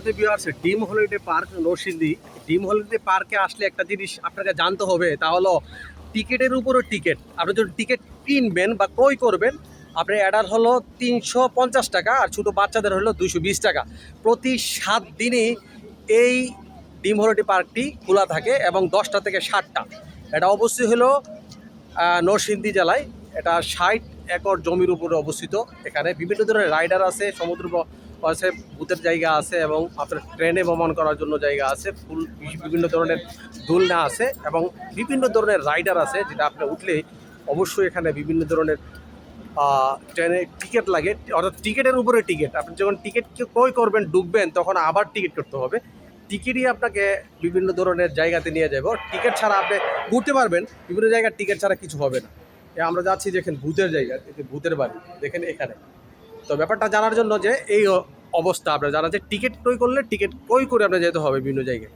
সম্মানিত viewers, dream holiday park Narsingdi. Dream holiday পার্কে আসলে একটা জিনিস আপনাকে জানতে হবে, তা হলো টিকিটের উপরও টিকিট। আপনি যদি টিকিট কিনবেন বা ক্রয় করবেন, আপনার অ্যাডার হলো 350 টাকা, আর ছোটো বাচ্চাদের হলো 220 টাকা। প্রতি 7 দিনই এই ড্রিম হলিডে পার্কটি খোলা থাকে এবং 10টা থেকে 7টা। এটা অবশ্যই হলো নরসিংদী জেলায়। এটা 60 একর জমির উপরে অবস্থিত। এখানে বিভিন্ন ধরনের রাইডার আছে, সমুদ্র আছে, ভূতের জায়গা আছে এবং আপনার ট্রেনে ভ্রমণ করার জন্য জায়গা আছে, বিভিন্ন ধরনের দোলনা আছে এবং বিভিন্ন ধরনের রাইডার আছে, যেটা আপনি উঠলে অবশ্যই এখানে বিভিন্ন ধরনের ট্রেনে টিকিট লাগে, অর্থাৎ টিকিটের উপরে টিকিট। আপনি যখন টিকিট ক্রয় করবেন, ঢুকবেন, তখন আবার টিকিট করতে হবে। টিকিটই আপনাকে বিভিন্ন ধরনের জায়গাতে নিয়ে যাব। টিকিট ছাড়া আপনি ঘুরতে পারবেন, বিভিন্ন জায়গার টিকিট ছাড়া কিছু হবে না। আমরা যাচ্ছি দেখেন ভূতের জায়গা, ভূতের বাড়ি দেখেন এখানে। তো ব্যাপারটা জানার জন্য যে এই অবস্থা, আপনারা জানা যে টিকিট ক্রয় করলে টিকিট ক্রয় করে আপনার যেতে হবে বিভিন্ন জায়গায়।